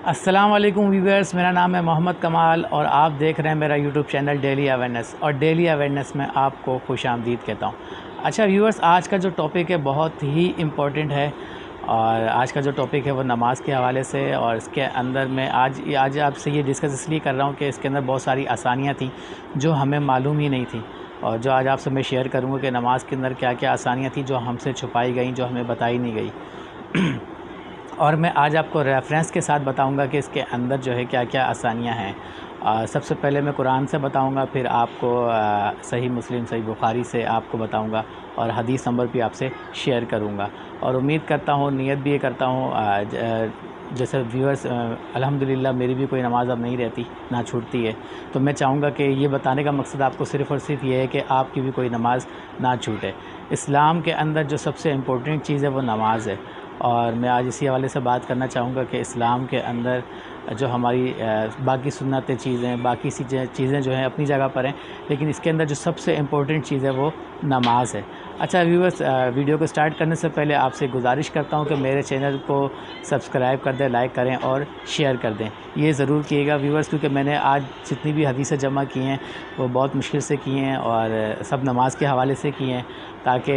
अस्सलाम वालेकुम व्यूअर्स, मेरा नाम है मोहम्मद कमाल और आप देख रहे हैं मेरा यूट्यूब चैनल डेली अवेयरनेस। और डेली अवेयरनेस में आपको खुशामदीद कहता हूँ। अच्छा व्यूअर्स, आज का जो टॉपिक है बहुत ही इम्पोर्टेंट है। और आज का जो टॉपिक है वो नमाज़ के हवाले से, और इसके अंदर मैं आज आपसे ये डिस्कस इसलिए कर रहा हूँ कि इसके अंदर बहुत सारी आसानियाँ थी जो हमें मालूम ही नहीं थी, और जो आज आपसे मैं शेयर करूँगा कि नमाज़ के अंदर क्या क्या आसानियाँ थी जो हमसे छुपाई गई, जो हमें बताई नहीं गई। और मैं आज आपको रेफ़रेंस के साथ बताऊंगा कि इसके अंदर जो है क्या क्या आसानियां हैं। सबसे पहले मैं कुरान से बताऊंगा, फिर आपको सही मुस्लिम, सही बुखारी से आपको बताऊंगा, और हदीस नंबर भी आपसे शेयर करूंगा। और उम्मीद करता हूँ, नियत भी ये करता हूँ, जैसे व्यूअर्स अल्हम्दुलिल्लाह मेरी भी कोई नमाज़ अब नहीं रहती, ना छूटती है, तो मैं चाहूँगा कि ये बताने का मकसद आपको सिर्फ़ और सिर्फ ये है कि आपकी भी कोई नमाज़ ना छूटे। इस्लाम के अंदर जो सबसे इम्पोर्टेंट चीज़ है वो नमाज़ है। और मैं आज इसी हवाले से बात करना चाहूँगा कि इस्लाम के अंदर जो हमारी बाकी सुन्नतें चीज़ें, बाकी सी चीज़ें जो हैं अपनी जगह पर हैं, लेकिन इसके अंदर जो सबसे इम्पोर्टेंट चीज़ है वो नमाज है। अच्छा व्यूअर्स, वीडियो को स्टार्ट करने से पहले आपसे गुजारिश करता हूँ कि मेरे चैनल को सब्सक्राइब कर दें, लाइक करें और शेयर कर दें। ये ज़रूर कीजिएगा व्यूअर्स, क्योंकि मैंने आज जितनी भी हदीसें जमा की हैं वो बहुत मुश्किल से की हैं, और सब नमाज के हवाले से की हैं, ताकि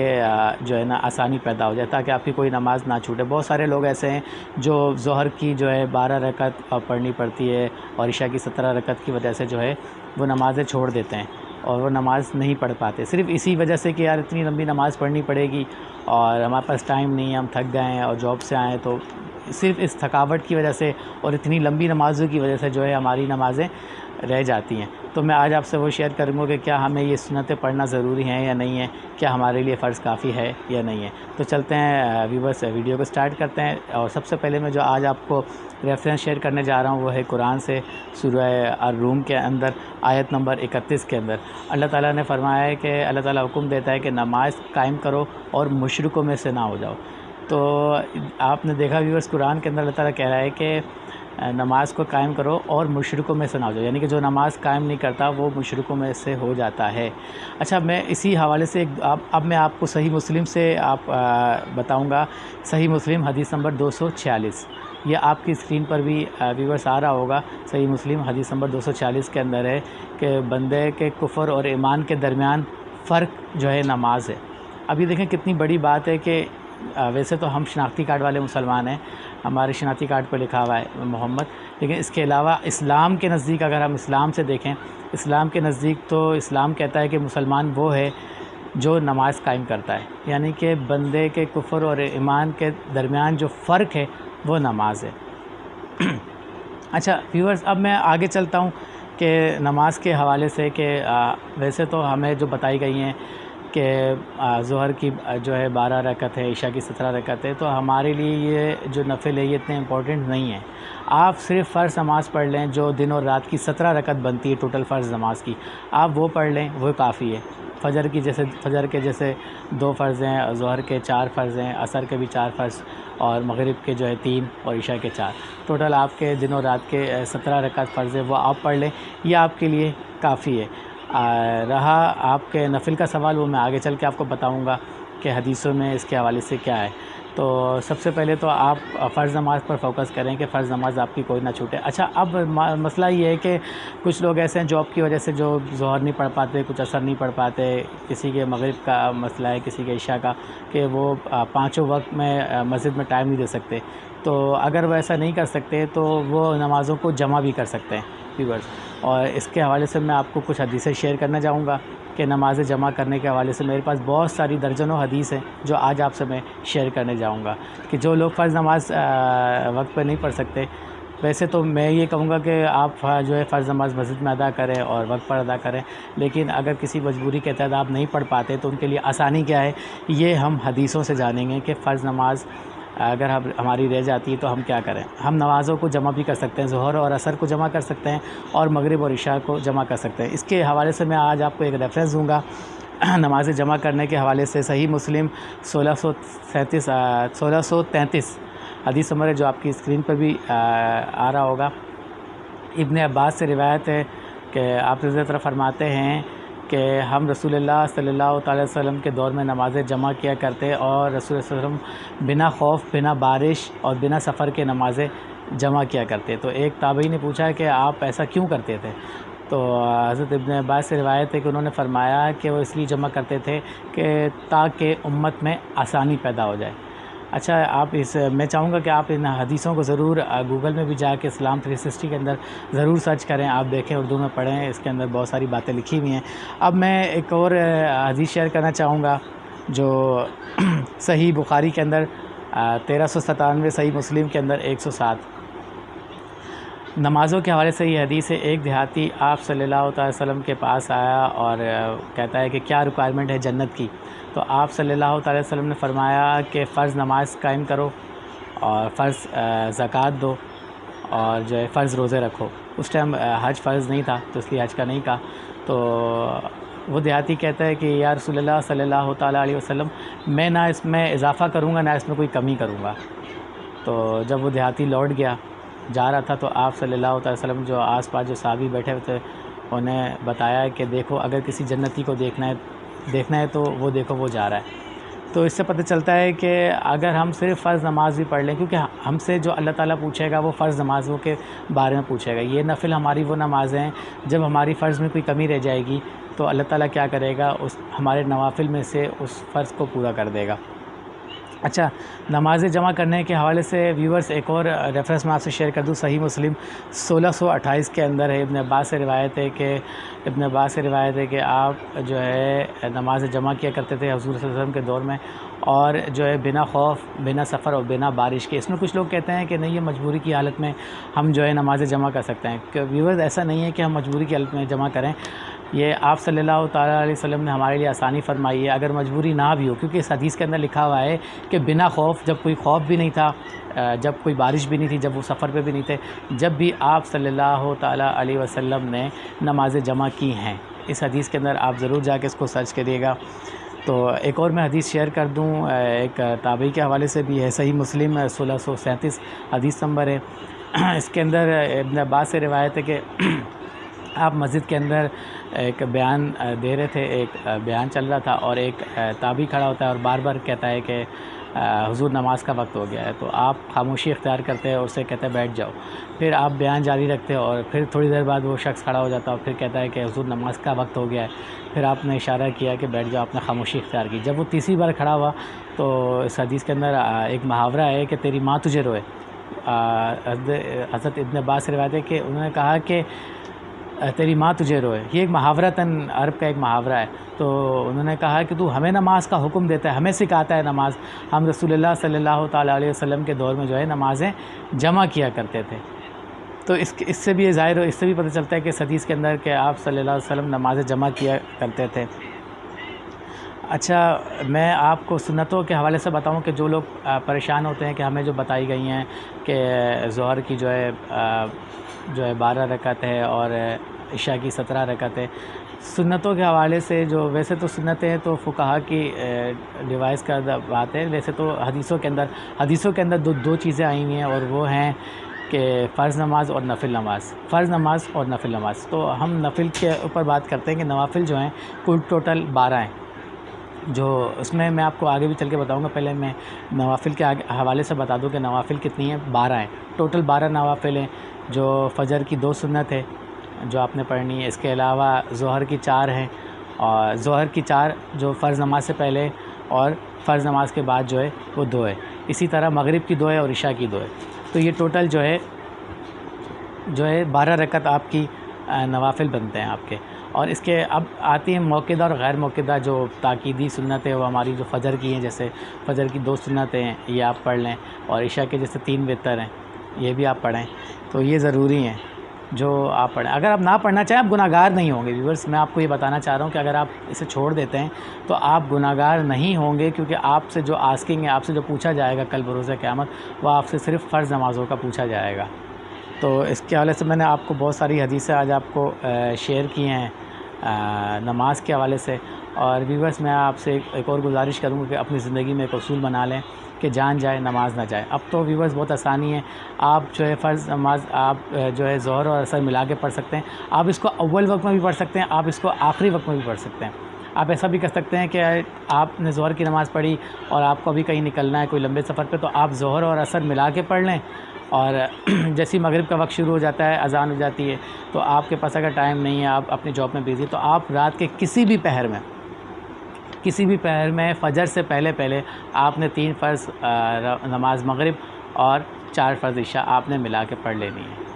जो है ना आसानी पैदा हो जाए, ताकि आपकी कोई नमाज़ ना छूटे। बहुत सारे लोग ऐसे हैं जो ज़ोहर की जो है 12 रकत पढ़नी पड़ती है, और इशा की 17 रकत की वजह से जो है वो नमाज़ें छोड़ देते हैं, और वो नमाज़ नहीं पढ़ पाते, सिर्फ़ इसी वजह से कि यार इतनी लंबी नमाज़ पढ़नी पड़ेगी और हमारे पास टाइम नहीं है, हम थक गए हैं और जॉब से आए, तो सिर्फ़ इस थकावट की वजह से और इतनी लंबी नमाज़ों की वजह से जो है हमारी नमाज़ें रह जाती हैं। तो मैं आज आपसे वो शेयर करूँगा कि क्या हमें ये सुन्नतें पढ़ना ज़रूरी हैं या नहीं है, क्या हमारे लिए फ़र्ज़ काफ़ी है या नहीं है। तो चलते हैं व्यूअर्स, वीडियो को स्टार्ट करते हैं। और सबसे पहले मैं जो आज आपको रेफरेंस शेयर करने जा रहा हूँ वो है कुरान से, सूरह अर-रूम के अंदर आयत नंबर 31 के अंदर अल्लाह ताला ने फरमाया है कि अल्लाह ताला हुक्म देता है कि नमाज़ कायम करो और मुशरिकों में से ना हो जाओ। तो आपने देखा व्यूअर्स, कुरान के अंदर अल्लाह ताला कह रहा है कि नमाज़ को कायम करो और मुशरिकों में से ना हो जाओ, यानी कि जो नमाज़ कायम नहीं करता वो मुशरिकों में से हो जाता है। अच्छा, मैं इसी हवाले से अब मैं आपको सही मुस्लिम से बताऊंगा। सही मुस्लिम हदीस नंबर 246, ये आपकी स्क्रीन पर भी व्यूअर्स आ रहा होगा। सही मुस्लिम हदीस नंबर 246 के अंदर है कि बंदे के कुफ़र और ईमान के दरमियान फ़र्क जो है नमाज है। अब ये देखें कितनी बड़ी बात है कि वैसे तो हम शनाख्ती कार्ड वाले मुसलमान हैं, हमारे शनाख्ती कार्ड पर लिखा हुआ है मोहम्मद, लेकिन इसके अलावा इस्लाम के नज़दीक अगर हम इस्लाम से देखें, इस्लाम के नज़दीक तो इस्लाम कहता है कि मुसलमान वो है जो नमाज़ कायम करता है, यानी कि बंदे के कुफ़र और ईमान के दरमियान जो फ़र्क है वो नमाज है। अच्छा व्यूअर्स, अब मैं आगे चलता हूँ कि नमाज के हवाले से कि वैसे तो हमें जो बताई गई हैं कि ज़ोहर की जो है 12 रकत है, इशा की 17 रकत है, तो हमारे लिए ये जो नफिल है ये इतने इम्पोर्टेंट नहीं है। आप सिर्फ़ फ़र्ज़ नमाज़ पढ़ लें जो दिन और रात की 17 रकत बनती है टोटल फ़र्ज़ नमाज की, आप वो पढ़ लें, वो काफ़ी है। फ़जर के जैसे 2 फ़र्ज़ हैं, ज़ोहर के 4 फ़र्ज़ हैं, असर के भी 4 फ़र्ज़, और मग़रिब के जो है 3 और इशा के 4, टोटल आपके दिन और रात के 17 रकत फ़र्ज़ है, वो आप पढ़ लें, ये आपके लिए काफ़ी है। रहा आपके नफिल का सवाल, वो मैं आगे चल के आपको बताऊंगा कि हदीसों में इसके हवाले से क्या है। तो सबसे पहले तो आप फ़र्ज़ नमाज़ पर फोकस करें कि फ़र्ज़ नमाज़ आपकी कोई ना छूटे। अच्छा, अब मसला ये है कि कुछ लोग ऐसे हैं जॉब की वजह से जो ज़ोहर नहीं पढ़ पाते, कुछ असर नहीं पढ़ पाते, किसी के मग़रिब का मसला है, किसी के इशा का, कि वो पाँचों वक्त में मस्जिद में टाइम नहीं दे सकते। तो अगर वो ऐसा नहीं कर सकते तो वो नमाज़ों को जमा भी कर सकते हैं व्यूअर्स। और इसके हवाले से मैं आपको कुछ हदीसें शेयर करना चाहूँगा कि नमाज़ें जमा करने के हवाले से मेरे पास बहुत सारी दर्जनों हदीस हैं जो आज आपसे मैं शेयर करने जाऊँगा कि जो लोग फ़र्ज़ नमाज़ वक्त पर नहीं पढ़ सकते, वैसे तो मैं ये कहूँगा कि आप जो है फ़र्ज़ नमाज़ मस्जिद में अदा करें और वक्त पर अदा करें, लेकिन अगर किसी मजबूरी के तहत आप नहीं पढ़ पाते तो उनके लिए आसानी क्या है, ये हम हदीसों से जानेंगे कि फ़र्ज़ नमाज़ अगर हमारी रह जाती है तो हम क्या करें। हम नमाज़ों को जमा भी कर सकते हैं, ज़ोहर और असर को जमा कर सकते हैं, और मग़रिब और इशा को जमा कर सकते हैं। इसके हवाले से मैं आज आपको एक रेफ़रेंस दूँगा नमाज़ें जमा करने के हवाले से। सही मुस्लिम 1633 हदीस नंबर है, जो आपकी स्क्रीन पर भी आ रहा होगा। इब्न अब्बास से रिवायत है कि आप रज़ी अल्लाह फरमाते हैं कि हम रसूलुल्लाह सल्लल्लाहु अलैहि वसल्लम के दौर में नमाज़ें जमा किया करते, और रसूल सल्लल्लाहु अलैहि वसल्लम बिना खौफ, बिना बारिश और बिना सफ़र के नमाज़ें जमा किया करते। तो एक ताबई ने पूछा कि आप ऐसा क्यों करते थे? तो हज़रत इब्न अब्बास से रिवायत है कि उन्होंने फ़रमाया कि वो इसलिए जमा करते थे कि ताकि उम्मत में आसानी पैदा हो जाए। अच्छा, आप मैं चाहूँगा कि आप इन हदीसों को ज़रूर गूगल में भी जाके इस्लाम 360 के अंदर ज़रूर सर्च करें, आप देखें, उर्दू में पढ़ें, इसके अंदर बहुत सारी बातें लिखी हुई हैं। अब मैं एक और हदीस शेयर करना चाहूँगा जो सही बुखारी के अंदर 1397, सही मुस्लिम के अंदर 107। नमाज़ों के हवाले से ये हदीस है। एक देहाती आप सल्लल्लाहु अलैहि वसल्लम के पास आया और कहता है कि क्या रिक्वायरमेंट है जन्नत की? तो आप सल्लल्लाहु अलैहि वसल्लम ने फ़रमाया कि फ़र्ज़ नमाज कायम करो और फ़र्ज़ ज़कात दो और जो है फ़र्ज़ रोज़े रखो। उस टाइम हज फ़र्ज़ नहीं था तो इसलिए हज का नहीं कहा। तो वो देहाती कहता है कि या रसूलल्लाह सल्लल्लाहु तआला अलैहि वसल्लम, मैं ना इसमें इजाफ़ा करूँगा ना इसमें कोई कमी करूँगा। तो जब वो देहाती लौट गया, जा रहा था, तो आप सल्लल्लाहु अलैहि वसल्लम जो आस-पास जो सहाबी बैठे हुए थे उन्हें बताया कि देखो, अगर किसी जन्नती को देखना है तो वो देखो, वो जा रहा है। तो इससे पता चलता है कि अगर हम सिर्फ़ फ़र्ज़ नमाज भी पढ़ लें, क्योंकि हमसे जो अल्लाह ताला पूछेगा वो फ़र्ज़ नमाज़ों के बारे में पूछेगा। ये नफ़िल हमारी वो नमाज़ें हैं, जब हमारी फ़र्ज़ में कोई कमी रह जाएगी तो अल्लाह ताला क्या करेगा, उस हमारे नवाफ़िल में से उस फ़र्ज़ को पूरा कर देगा। अच्छा, नमाज़ें जमा करने के हवाले से व्यूवर्स एक और रेफ़रेंस मैं आपसे शेयर कर दूँ। सही मुस्लिम 1628 के अंदर है। इब्न अब्बास से रिवायत है कि आप जो है नमाज़ें जमा किया करते थे हुज़ूर सल्लल्लाहु अलैहि वसल्लम के दौर में, और जो है बिना खौफ, बिना सफ़र और बिना बारिश के। इसमें कुछ लोग कहते हैं कि नहीं, ये मजबूरी की हालत में हम जो है नमाज़ें जमा कर सकते हैं। कि व्यूवर्स, ऐसा नहीं है कि हम मजबूरी की हालत में जमा करें। ये आप सल्लल्लाहु ताला अलैहि वसल्लम ने हमारे लिए आसानी फ़रमाई है, अगर मजबूरी ना भी हो, क्योंकि इस हदीस के अंदर लिखा हुआ है कि बिना खौफ, जब कोई खौफ भी नहीं था, जब कोई बारिश भी नहीं थी, जब वो सफ़र पे भी नहीं थे, जब भी आप सल्लल्लाहु ताला अलैहि वसल्लम ने नमाज़ें जमा की हैं। इस हदीस के अंदर आप ज़रूर जाके इसको सर्च करिएगा। तो एक और मैं हदीस शेयर कर दूँ, एक ताबई के हवाले से भी है। सही मुस्लिम 1637 हदीस नंबर है। इसके अंदर इब्न अब्बास से रिवायत है कि आप मस्जिद के अंदर एक बयान दे रहे थे, एक बयान चल रहा था और एक ताबी खड़ा होता है और बार बार कहता है कि हुज़ूर नमाज का वक्त हो गया है। तो आप खामोशी इख्तियार करते हैं और उससे कहते हैं बैठ जाओ। फिर आप बयान जारी रखते हैं और फिर थोड़ी देर बाद वो शख्स खड़ा हो जाता है और फिर कहता है कि हुज़ूर नमाज का वक्त हो गया है। फिर आपने इशारा किया कि बैठ जाओ, आपने खामोशी इख्तियार की। जब वो तीसरी बार खड़ा हुआ तो इस हदीस के अंदर एक मुहावरा है कि तेरी माँ तुझे रोए। हज़रत इब्न अब्बास से रिवायत है कि उन्होंने कहा कि तेरी माँ तुझे रोए। ये एक मुहावरतन अरब का एक मुहावरा है। तो उन्होंने कहा कि तू हमें नमाज का हुक्म देता है, हमें सिखाता है नमाज। हम रसूलुल्लाह सल्लल्लाहु ताला अलैहि वसल्लम के दौर में जो है नमाज़ें जमा किया करते थे। तो इससे भी ये ज़ाहिर हो, इससे भी पता चलता है कि इस हदीस के अंदर कि आप सल्लल्लाहु अलैहि वसल्लम नमाज़ें जमा किया करते थे। अच्छा, मैं आपको सुन्नतों के हवाले से बताऊं कि जो लोग परेशान होते हैं कि हमें जो बताई गई हैं कि ज़ोहर की जो है 12 रकअत है और इशा की 17 रकअत है। सुन्नतों के हवाले से जो वैसे तो सुन्नतें हैं तो फुक़हा की रिवाइज़ का बात है। वैसे तो हदीसों के अंदर दो चीज़ें आई हुई हैं और वो हैं कि फ़र्ज़ नमाज और नफिल नमाज। फ़र्ज़ नमाज और नफिल नमाज। तो हम नफिल के ऊपर बात करते हैं कि नवाफिल जो हैं कुल टोटल 12 हैं। जो उसमें मैं आपको आगे भी चल के बताऊँगा। पहले मैं नवाफिल के हवाले से बता दूँ कि नवाफिल कितनी हैं। 12 हैं टोटल। 12 नवाफिल हैं। जो फ़जर की 2 सुन्नत है जो आपने पढ़नी है। इसके अलावा ज़ोहर की 4 हैं और ज़ोहर की 4 जो फ़र्ज़ नमाज से पहले और फ़र्ज़ नमाज के बाद जो है वो 2 है। इसी तरह मगरिब की 2 है और इशा की 2 है। तो ये टोटल जो है 12 रकअत आपकी नवाफिल बनते हैं आपके। और इसके अब आती हैं मौक़िदा और गैर मौक़िदा। जो ताकीदी सुन्नत है वो हमारी जो फ़जर की हैं, जैसे फ़जर की 2 सुन्नतें हैं ये आप पढ़ लें, और इशा के जैसे 3 वितर हैं ये भी आप पढ़ें। तो ये ज़रूरी हैं जो आप पढ़ें। अगर आप ना पढ़ना चाहें, आप गुनाहगार नहीं होंगे। व्यूअर्स, मैं आपको ये बताना चाह रहा हूँ कि अगर आप इसे छोड़ देते हैं तो आप गुनाहगार नहीं होंगे, क्योंकि आपसे जो आस्किंग है, आपसे जो पूछा जाएगा कल बरोज़ क़यामत, वह आपसे सिर्फ़ फ़र्ज़ नमाज़ों का पूछा जाएगा। तो इसके हवाले से मैंने आपको बहुत सारी हदीसें आज आपको शेयर की हैं नमाज के हवाले से। और व्यूअर्स, मैं आपसे एक और गुजारिश करूँगा कि अपनी ज़िंदगी में एक उसूल बना लें कि जान जाए नमाज ना जाए। अब तो व्यूअर्स बहुत आसानी है। आप जो है फ़र्ज़ नमाज आप जो है ज़ोहर और असर मिला के पढ़ सकते हैं। आप इसको अव्वल वक्त में भी पढ़ सकते हैं, आप इसको आखिरी वक्त में भी पढ़ सकते हैं। आप ऐसा भी कर सकते हैं कि आपने ज़ोहर की नमाज़ पढ़ी और आपको अभी कहीं निकलना है कोई लंबे सफ़र पे, तो आप ज़ोहर और असर मिला के पढ़ लें और जैसे ही मगरिब का वक्त शुरू हो जाता है, अज़ान हो जाती है, तो आपके पास अगर टाइम नहीं है, आप अपनी जॉब में बिज़ी, तो आप रात के किसी भी पहर में फ़जर से पहले आपने 3 फ़र्ज़ नमाज मगरिब और 4 फ़र्ज़ इशा आपने मिला के पढ़ लेनी है।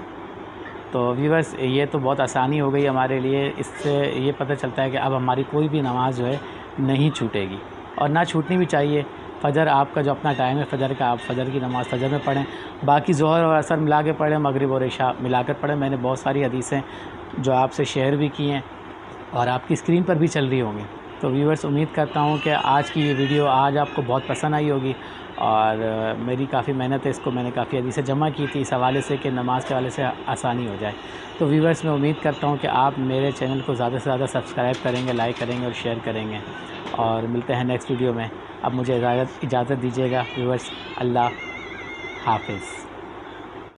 तो व्यूअर्स, ये तो बहुत आसानी हो गई हमारे लिए। इससे ये पता चलता है कि अब हमारी कोई भी नमाज़ जो है नहीं छूटेगी, और ना छूटनी भी चाहिए। फ़जर आपका जो अपना टाइम है फ़जर का, आप फ़जर की नमाज़ फ़जर में पढ़ें, बाकी ज़ोहर और असर मिला के पढ़ें, मगरिब और इशा मिला कर पढ़ें। मैंने बहुत सारी हदीसें जो आपसे शेयर भी की हैं और आपकी स्क्रीन पर भी चल रही होंगी। तो व्यूअर्स, उम्मीद करता हूँ कि आज की ये वीडियो आज आपको बहुत पसंद आई होगी, और मेरी काफ़ी मेहनत है, इसको मैंने काफ़ी हदीसें जमा की थी इस हवाले से कि नमाज़ के हवाले से आसानी हो जाए। तो व्यूअर्स, मैं उम्मीद करता हूँ कि आप मेरे चैनल को ज़्यादा से ज़्यादा सब्सक्राइब करेंगे, लाइक करेंगे और शेयर करेंगे, और मिलते हैं नेक्स्ट वीडियो में। अब मुझे इजाज़त दीजिएगा व्यूअर्स। अल्लाह हाफ़िज़।